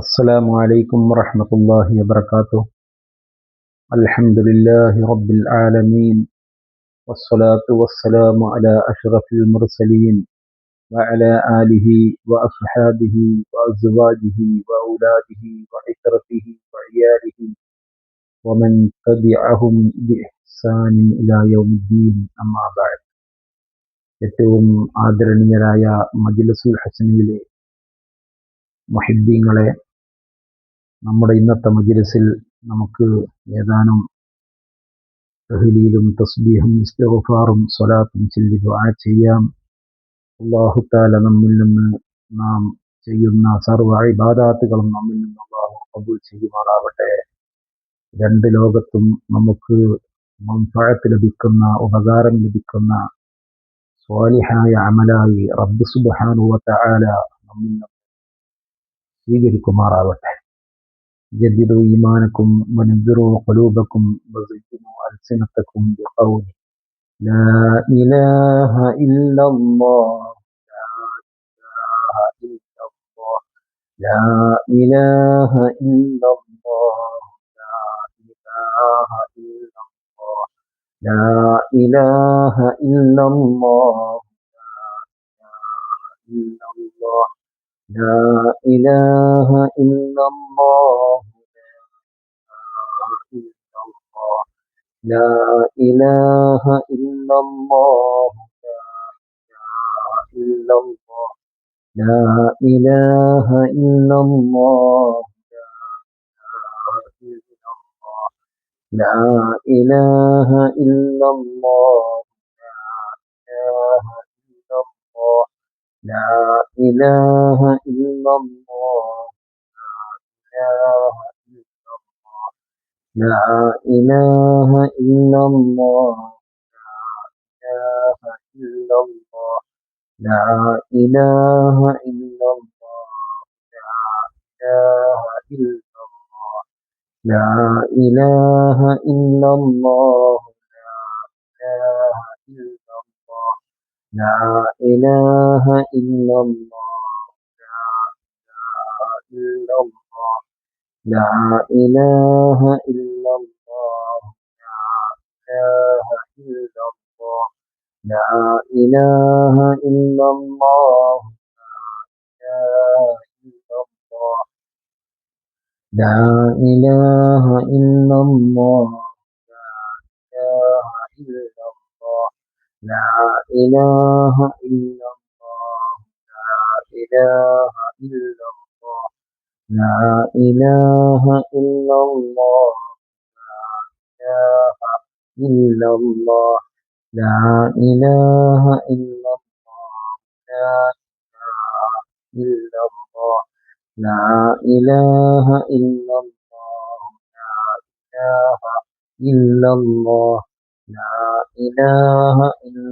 السلام عليكم ورحمة الله وبركاته. الحمد لله رب العالمين، والصلاة والسلام على أشرف المرسلين وعلى آله وأصحابه وأزواجه وأولاده وعترته وعياله ومن تبعهم بإحسان إلى يوم الدين. أما بعد. ഏറ്റവും ആദരണീയരായ മജ്‌ലിസുൽ ഹസനിയിലെ മുഹിബ്ബീങ്ങളെ, നമ്മുടെ ഇന്നത്തെ മജ്‌ലിസിൽ നമുക്ക് ഏതാനും തഹ്ലീലും തസ്ബീഹും ഇസ്തിഗ്ഫാറും സ്വലാത്തും ചൊല്ലി ദുആ ചെയ്യാം. അല്ലാഹു തആല നമ്മിൽ നിന്ന് നാം ചെയ്യുന്ന സർവ്വ ഇബാദാത്തുകളും നമ്മിൽ നിന്ന് അല്ലാഹു ഖബൂൽ ചെയ്യുമാറാവട്ടെ. രണ്ട് ലോകത്തും നമുക്ക് മൻഫഅത്ത് ലഭിക്കുന്ന, ഉപകാരം ലഭിക്കുന്ന സ്വാലിഹായ അമലായി റബ്ബ് സുബ്ഹാനഹു വ തആല നമ്മിൽ നിന്ന് സ്വീകരിക്കുമാറാവട്ടെ. جددوا إيمانكم ونذروا قلوبكم وزينوا ألسنتكم بقول لا إله إلا الله، لا إله إلا الله، لا إله إلا الله، لا إله إلا الله، لا إله إلا الله، لا إله إلا الله، لا إله إلا الله، لا إله إلا الله، لا إله إلا الله، لا إله إلا الله، لا إله إلا الله، لا إله إلا الله، لا إله إلا الله، لا إله إلا الله، لا إله إلا الله، لا إله إلا الله، لا إله إلا الله، إلا الله، لا إله إلا الله، لا إله إلا الله،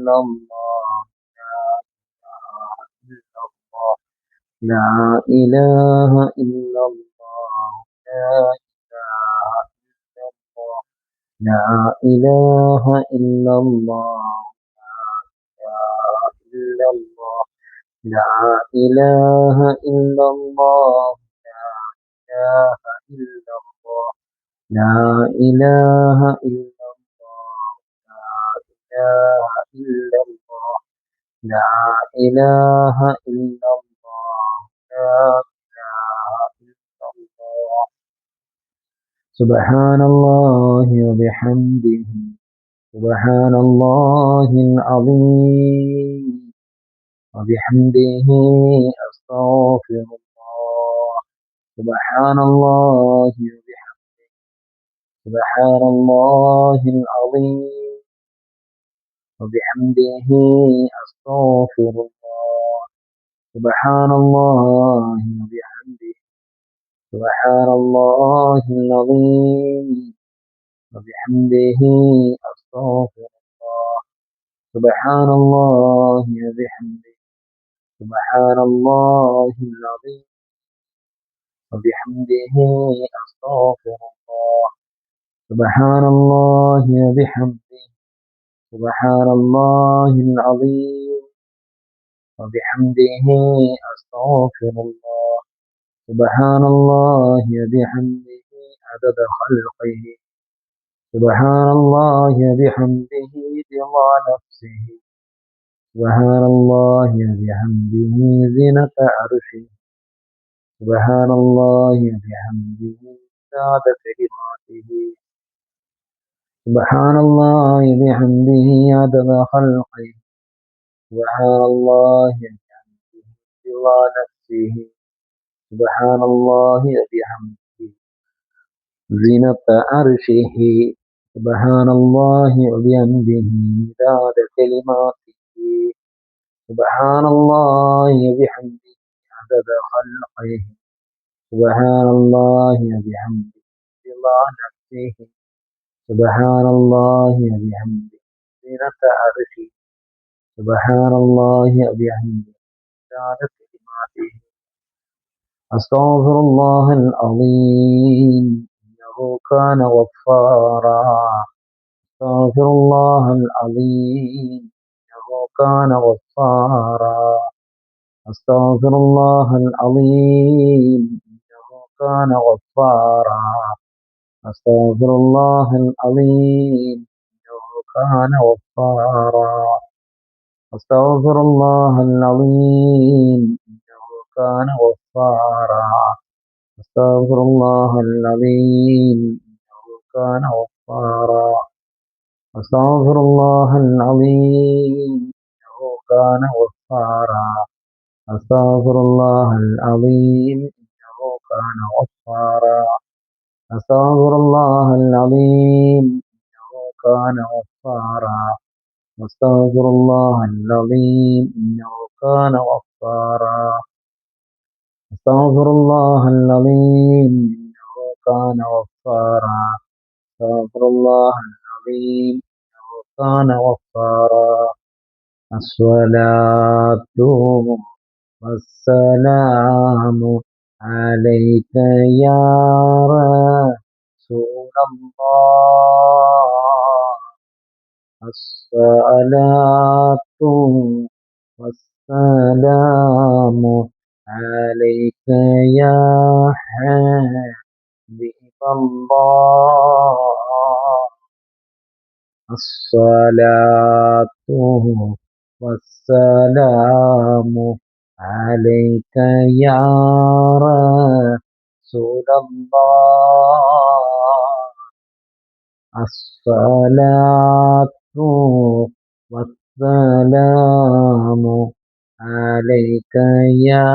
إلا الله، لا إله إلا الله، لا إله إلا الله، لا إله إلا الله، لا إله إلا الله، لا إله إلا الله، لا إله إلا الله، سبحان الله وبحمده، سبحان الله العظيم، وبحمده أستغفر الله، سبحان الله وبحمده، سبحان الله العظيم، وبحمده أستغفر الله، سبحان الله وبحمده، سبحان الله العظيم، وبحمده أستغفر الله، سبحان الله وبحمده، سبحان الله العظيم، وبحمده أستغفر الله، سبحان الله وبحمده، سبحان الله العظيم، وبحمده أستغفر الله، سبحان الله وبحمده عدد خلقه سبحان الله وبحمده رضا نفسه سبحان الله وبحمده زنة عرشه سبحان الله وبحمده زاد كلماته سبحان الله وبحمده عدد خلقه سبحان الله وبحمده رضا نفسه سبحان الله وبحمده زنة عرشه سبحان الله وبحمده مداد كلماته سبحان الله وبحمده عدد خلقه سبحان الله وبحمده رضا نفسه سبحان الله وبحمده زنة عرشه سبحان الله وبحمده مداد كلماته أستغفر الله العظيم إنه كان غفارا أستغفر الله العظيم إنه كان غفارا أستغفر الله العظيم إنه كان غفارا أستغفر الله العظيم إنه كان غفارا أستغفر الله العظيم إنه كان غفارا أستغفر الله العظيم إنه كان غفارا أستغفر الله العظيم إنه كان غفارا أستغفر الله العظيم إنه كان غفارا أستغفر الله العظيم إنه كان غفارا أستغفر الله العظيم إنه كان غفارا أستغفر الله العظيم إنه كان غفارا أستغفر الله العظيم إنه كان غفارا الصلاة والسلام عليك يا رسول الله الصلاة والسلام عليك يا حبيب الله الصلاة والسلام عليك يا رسول الله الصلاة والسلام عليك يا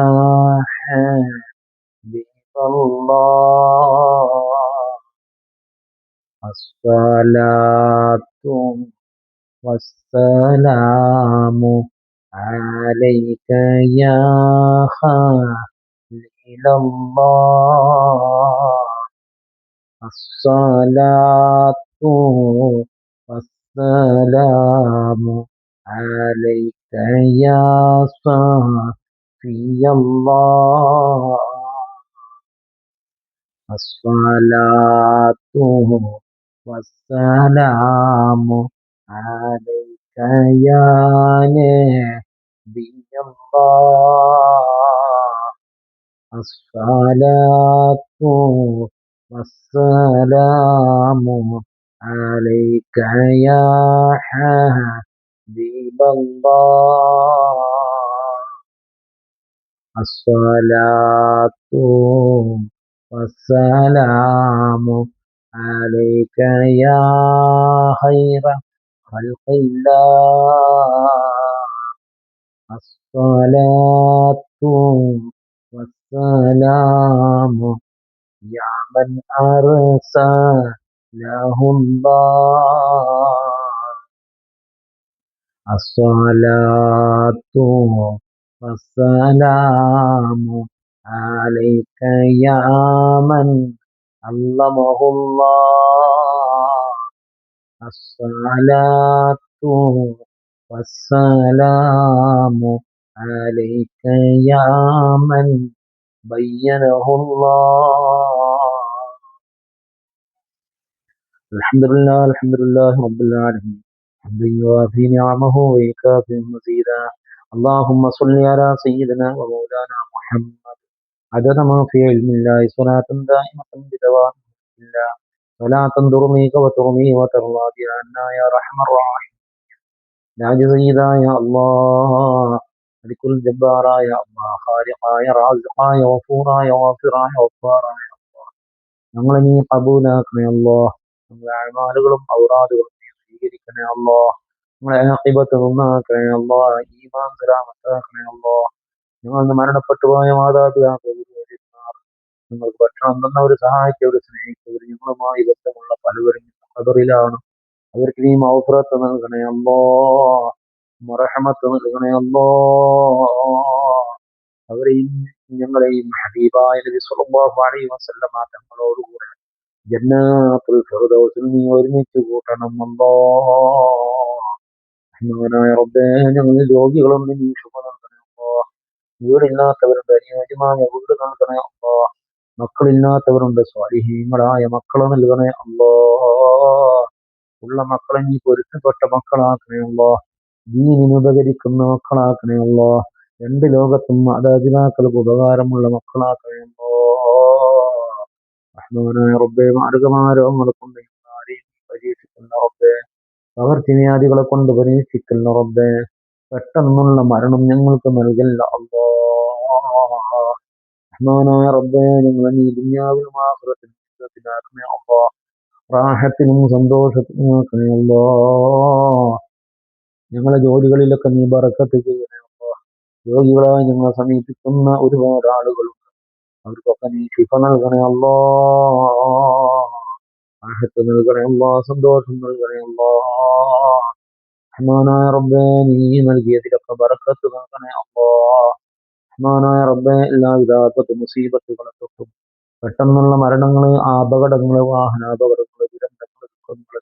حبيب الله الصلاة والسلام عليك يا خليل الله الصلاة والسلام عليك يا صفي الله الصلاة والسلام عليك يا نبي الله الصلاة والسلام عليك يا حبيب الله الصلاة والسلام عليك يا خير خلق الله الصلاة والسلام يا من أرسله الله الصلاة والسلام عليك يا من علمه الله الصلاة والسلام عليك يا من بينه الله الحمد لله رب العالمين حمدا يوافي نعمه ويكافئ مزيدا اللهم صل على سيدنا ومولانا محمد عدد ما في علم الله صلاة دائمة بدوام الله صلاة ترميك وترمي وترضى بها عنا يا رحم الراحمين نعجز إذا يا الله ملك الجبار يا الله خالق يا رازق يا غفور يا غافر يا غفار ഞങ്ങളെ നീ കബൂലാക്കണേ അല്ലോ ഞങ്ങളെ അമാലുകളും ഔറാദുകളും നീ സ്വീകരിക്കണേ അല്ലോ ഞങ്ങളെ ആഖിബത്ത് നന്നാക്കണേ അല്ലോ ഈമാൻ സലാമത്താക്കണേ അല്ലോ ഞങ്ങൾ മരണപ്പെട്ടു പോയ മാതാപിതാക്കൾ നിങ്ങൾക്ക് ഭക്ഷണം തന്നവർ സഹായിച്ചവർ സ്നേഹിച്ചവർ ഞങ്ങളുമായി ബന്ധമുള്ള പലവരും ഖബറിലാണ് അവർക്ക് നീ മൗഫറത്ത് നൽകണേ അല്ലോ മറഹമത്ത് നൽകണേ അല്ലോ അവരെയും ഞങ്ങളെയും ഹബീബായ നബി സ്വല്ലല്ലാഹു അലൈഹി വസല്ലമ തങ്ങളോടുകൂടെ ജന്നാത്തുൽ ഫിർദൗസിൽ നീ ഒരുമിച്ച് കൂട്ടണം അല്ലാഹ്. റഹ്മാനായ റബ്ബേ ഞങ്ങൾ രോഗികളൊന്നും നീ ശുഭ നൽകണേ അല്ലാഹ്. വീടില്ലാത്തവരുണ്ട് അനുയോജ്യമായ വീട് നൽകണേ അല്ലാഹ്. മക്കളില്ലാത്തവരുണ്ട് സ്വാലിഹീങ്ങളായ മക്കളെ നൽകണേ അല്ലാഹ്. ഉള്ള മക്കളെ നീ പൊരുത്തപ്പെട്ട മക്കളാക്കണേ അല്ലാഹ്. ദീനിന് ഉപകരിക്കുന്ന മക്കളാക്കണേ അല്ലാഹ്. രണ്ട് ലോകത്തും മാതാപിതാക്കൾക്ക് ഉപകാരമുള്ള മക്കളാക്കണേ അല്ലാഹ്. റഹ്മാനായ റബ്ബേ മാർഗമായ രോഗങ്ങളെ കൊണ്ട് ആരെയും പരീക്ഷിക്കുന്ന റബ്ബേ പകർച്ചവ്യാധികളെ കൊണ്ട് പരീക്ഷിക്കുന്ന റബ്ബേ പെട്ടെന്നുള്ള മരണം ഞങ്ങൾക്ക് നൽകല്ല അല്ലാഹ്. റഹ്മാനായ റബ്ബേ ഞങ്ങളെ നീ ദുനിയാവിലും ആഖിറത്തിലും അല്ലാഹ് റാഹത്തിനും സന്തോഷത്തിനും ആക്കണേ അല്ലാഹ്. ഞങ്ങളെ ജോലികളിലൊക്കെ നീ ബറക്കത്ത് ചെയ്യണേ അല്ലാഹ്. രോഗികളായി ഞങ്ങളെ സമീപിക്കുന്ന ഒരുപാട് ആളുകളുണ്ട് അവർക്കൊക്കെ നീ ശിഫ നൽകണേ അല്ലാഹ്. റാഹത്ത് നൽകണേ അല്ലാഹ്. സന്തോഷം നൽകണേ അല്ലാഹ്. റഹ്മാനായ റബ്ബേ നീ നൽകിയതിലൊക്കെ ബറക്കത്ത് നൽകണേ അല്ലാഹ്. റഹ്മാനായ റബ്ബേ എല്ലാവിധ ആപത്ത് മുസീബത്തുകളെ തൊട്ടും പെട്ടെന്നുള്ള മരണങ്ങള് അപകടങ്ങള് വാഹനാപകടങ്ങള് ദുരന്തങ്ങള് ദുഃഖങ്ങള്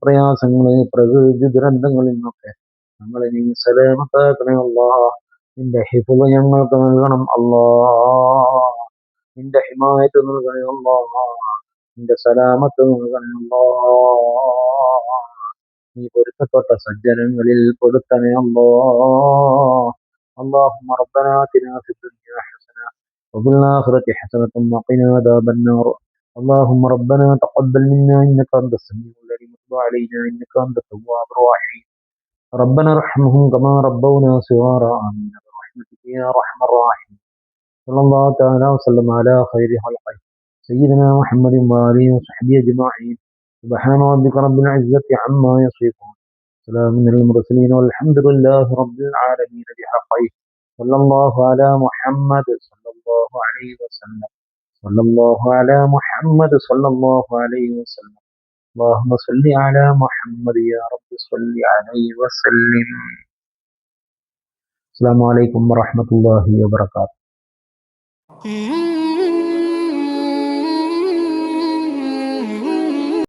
പ്രയാസങ്ങള് പ്രകൃതി ദുരന്തങ്ങളിൽ നിന്നൊക്കെ ഞങ്ങളെ നീ സലാമത്താക്കണേ അല്ലാഹ്. നിന്റെ ഹിഫ്ള് ഞങ്ങൾക്ക് നൽകണം അല്ലാഹ്. നിന്റെ ഹിമായത്ത് നൽകണേ അല്ലാഹ്. നിന്റെ സലാമത്ത് നൽകണേ അല്ലാഹ്. നീ പൊരുത്തപ്പെട്ട സജ്ജനങ്ങളിൽ പെടുത്തണേ അല്ലാഹ്. اللهم ربنا آتنا في الدنيا حسنة وفي الآخرة حسنة وقنا عذاب النار اللهم ربنا تقبل منا إنك أنت السميع العليم وتب علينا إنك أنت التواب الرحيم ربنا ارحمهم كما ربونا صغارا آمين برحمتك يا أرحم الراحمين صلى الله تعالى وسلم على خير خلقه سيدنا محمد وآله وصحبه أجمعين سبحان ربك رب العزة عما يصفون سلام على المرسلين والحمد لله رب العالمين بحقه صلى الله على محمد صلى الله عليه وسلم صلى الله على محمد صلى الله عليه وسلم اللهم صل على محمد يا رب صل عليه وسلم السلام عليكم ورحمة الله وبركاته